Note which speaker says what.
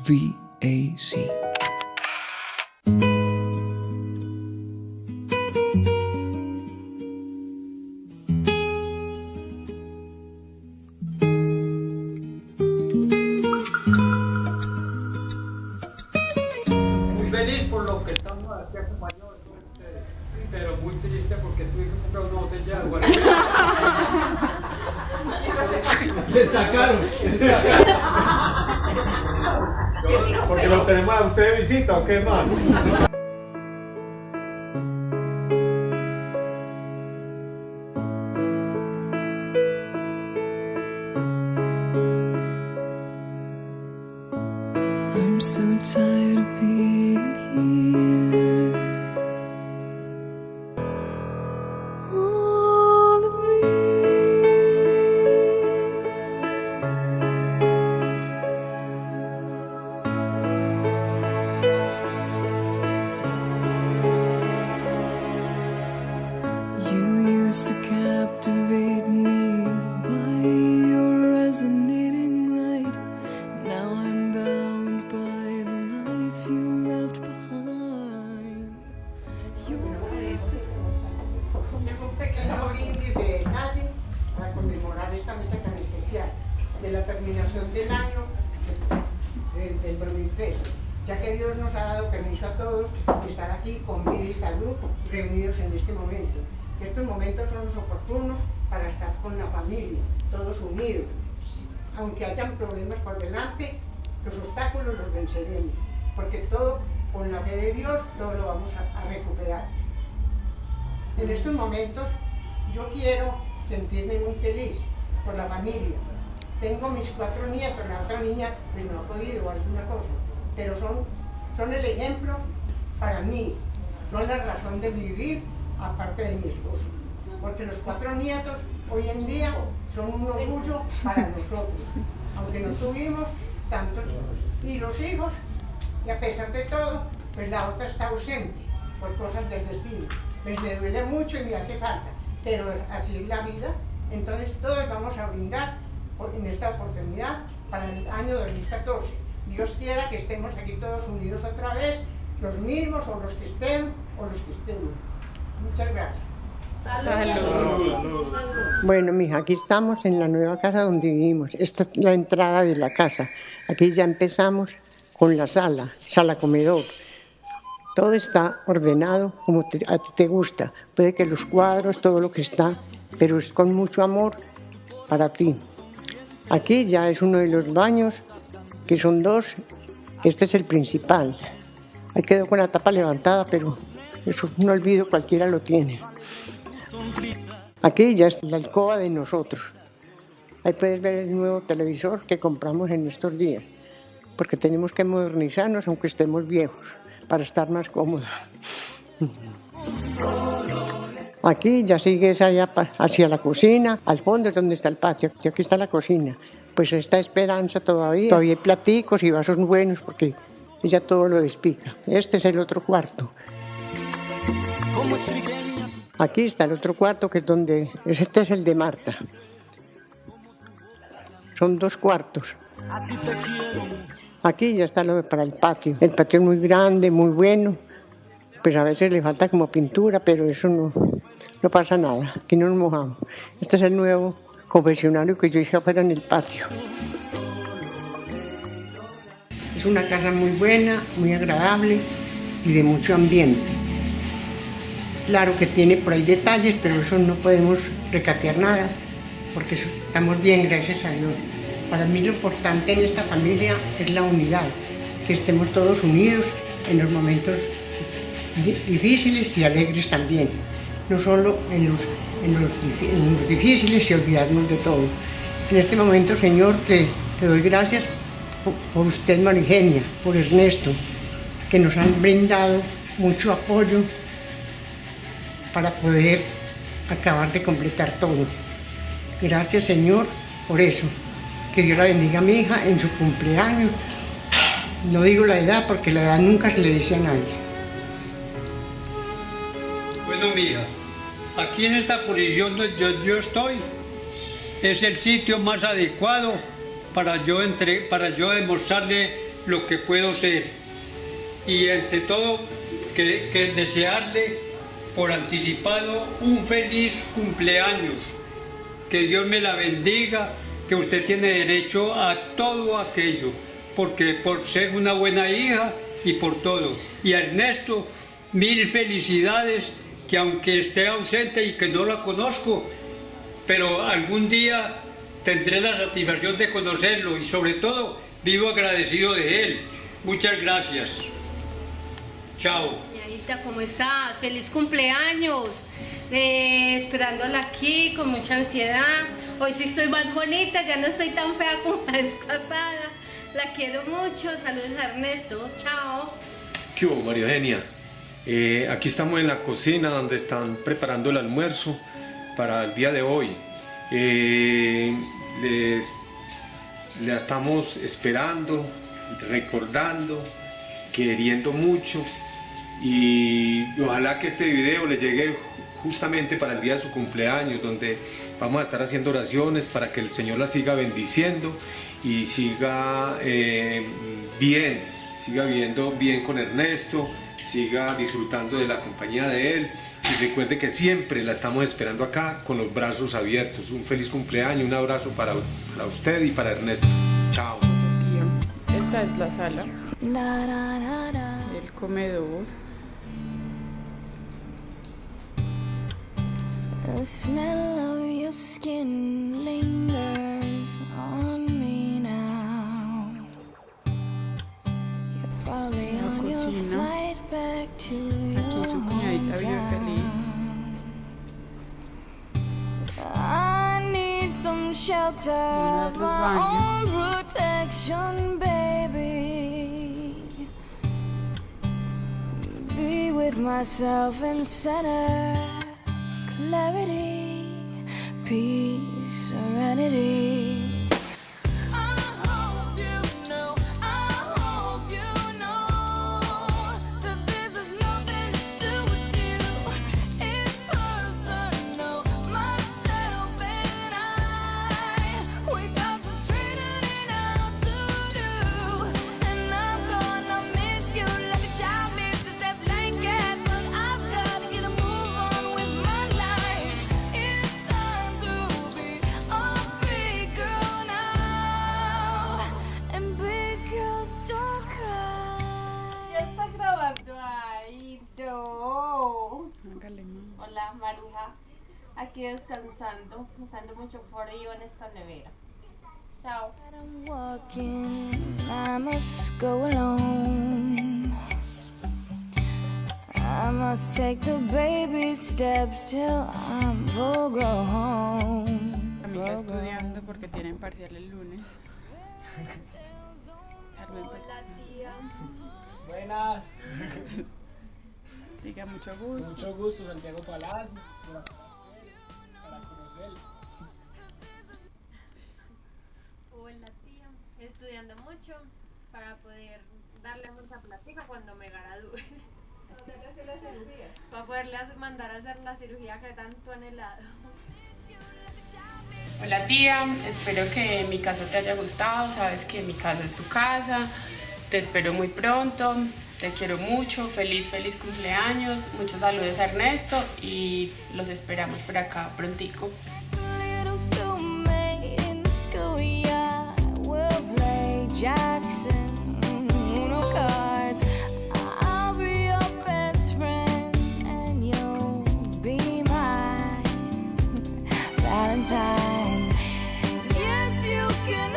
Speaker 1: VAC.
Speaker 2: Feliz por lo que estamos aquí acompañados de todos ustedes, pero muy triste porque tuve que comprar una botella de agua.
Speaker 3: Destacaron.
Speaker 4: Porque lo tenemos a usted de visita, ¿o qué, hermano?
Speaker 1: I'm so tired of being here. All of me. You used to captivate me by your resonating light. Now I'm bound by the life you left behind. Your face.
Speaker 5: Es un pequeño brindis de detalle para conmemorar esta fecha tan especial de la terminación del año del 2003, ya que Dios nos ha dado permiso a todos de estar aquí con vida y salud reunidos en este momento. Estos momentos son los oportunos para estar con la familia, todos unidos. Aunque hayan problemas por delante, los obstáculos los venceremos, porque todo, con la fe de Dios, todo lo vamos a recuperar. En estos momentos yo quiero sentirme muy feliz por la familia. Tengo mis 4 nietos, la otra niña pues no ha podido alguna cosa, pero son el ejemplo para mí, son la razón de vivir aparte de mi esposo. Porque los 4 nietos hoy en día son un orgullo para nosotros, aunque no tuvimos tantos. Y los hijos, y a pesar de todo, pues la otra está ausente por cosas del destino. Pues me duele mucho y me hace falta, pero así es la vida. Entonces todos vamos a brindar en esta oportunidad para el año 2014. Dios quiera que estemos aquí todos unidos otra vez, los mismos o los que estén o los que estén. Muchas gracias.
Speaker 3: Salud.
Speaker 5: Bueno, mija, aquí estamos en la nueva casa donde vivimos. Esta es la entrada de la casa. Aquí ya empezamos con la sala comedor. Todo está ordenado como a ti te gusta. Puede que los cuadros, todo lo que está, pero es con mucho amor para ti. Aquí ya es uno de los baños, que son 2. Este es el principal. Ahí quedó con la tapa levantada, pero eso es un olvido, cualquiera lo tiene. Aquí ya está la alcoba de nosotros. Ahí puedes ver el nuevo televisor que compramos en estos días, porque tenemos que modernizarnos aunque estemos viejos, para estar más cómodos. Aquí ya sigues allá hacia la cocina, al fondo es donde está el patio, y aquí está la cocina. Pues está Esperanza todavía hay platicos y vasos buenos porque ella todo lo despica. Este es el otro cuarto. Aquí está el otro cuarto que es donde, este es el de Marta. Son 2 cuartos. Aquí ya está lo para el patio. El patio es muy grande, muy bueno. Pues a veces le falta como pintura, pero eso no pasa nada. Aquí no nos mojamos. Este es el nuevo confesionario que yo hice afuera en el patio. Es una casa muy buena, muy agradable y de mucho ambiente. Claro que tiene por ahí detalles, pero eso no podemos recatear nada, porque estamos bien, gracias a Dios. Para mí lo importante en esta familia es la unidad, que estemos todos unidos en los momentos difíciles y alegres también, no solo en los difíciles y olvidarnos de todo. En este momento, Señor, te doy gracias por usted, Marigenia, por Ernesto, que nos han brindado mucho apoyo para poder acabar de completar todo. Gracias, Señor, por eso. Que Dios la bendiga a mi hija en su cumpleaños. No digo la edad porque la edad nunca se le dice a nadie.
Speaker 2: Bueno, mija, aquí en esta posición donde yo estoy es el sitio más adecuado para yo demostrarle
Speaker 6: lo que puedo ser. Y ante todo, que desearle por anticipado un feliz cumpleaños. Que Dios me la bendiga, que usted tiene derecho a todo aquello, porque por ser una buena hija y por todo. Y a Ernesto, 1000 felicidades, que aunque esté ausente y que no la conozco, pero algún día tendré la satisfacción de conocerlo y sobre todo vivo agradecido de él. Muchas gracias. Chao.
Speaker 7: Señorita, ¿cómo está? ¡Feliz cumpleaños! Esperándola aquí con mucha ansiedad. Hoy sí estoy más bonita, ya no estoy tan fea como la vez pasada. La quiero mucho. Saludos a Ernesto. Chao.
Speaker 4: ¿Qué hubo, María Eugenia? Aquí estamos en la cocina donde están preparando el almuerzo para el día de hoy. La estamos esperando, recordando, queriendo mucho y ojalá que este video le llegue justamente para el día de su cumpleaños, donde vamos a estar haciendo oraciones para que el Señor la siga bendiciendo y siga viviendo bien con Ernesto, siga disfrutando de la compañía de él y recuerde que siempre la estamos esperando acá con los brazos abiertos. Un feliz cumpleaños, un abrazo para usted y para Ernesto. Chao.
Speaker 8: Esta es la sala, el comedor.
Speaker 1: The smell of your skin lingers on me now. You're probably
Speaker 8: La
Speaker 1: on your
Speaker 8: cocina.
Speaker 1: flight back to
Speaker 8: Aquí
Speaker 1: your
Speaker 8: su cuñadita bien feliz.
Speaker 1: hometown. I need some shelter,
Speaker 8: Una luz
Speaker 1: my
Speaker 8: baño.
Speaker 1: own protection, baby. Be with myself in center. Clarity, peace, serenity. I hope you know that this has nothing to do with you. It's personal, myself and I. We got some straightening out to do, and I'm gonna miss you like a child misses their blanket, but I've gotta get a move on with my life. It's time to be a big girl now, and big girls don't cry.
Speaker 9: Ya está grabando ahí, no.
Speaker 8: Hágale, mamá.
Speaker 9: Hola, Maruja. Aquí descansando, usando mucho frío en esta nevera. Chao.
Speaker 1: I'm walking, I must go alone. I must take the baby steps till I'm full grown.
Speaker 8: Amiga estudiando porque tienen parcial el lunes. Saludos.
Speaker 9: Hola, tía.
Speaker 3: Buenas.
Speaker 8: Diga mucho gusto.
Speaker 3: Mucho gusto, Santiago Palacio. Para conocerlo.
Speaker 9: Hola, tía. Estudiando mucho para poder darle mucha plática cuando me gradúe. Para poderles mandar a hacer la cirugía que tanto han anhelado.
Speaker 8: Hola tía, espero que mi casa te haya gustado, sabes que mi casa es tu casa, te espero muy pronto, te quiero mucho, feliz cumpleaños, muchos saludos a Ernesto y los esperamos por acá prontico.
Speaker 1: Little schoolmate in the schoolyard, we'll play Jackson, Uno cards. I'll be your best friend and you'll be my Valentine. Yes, you can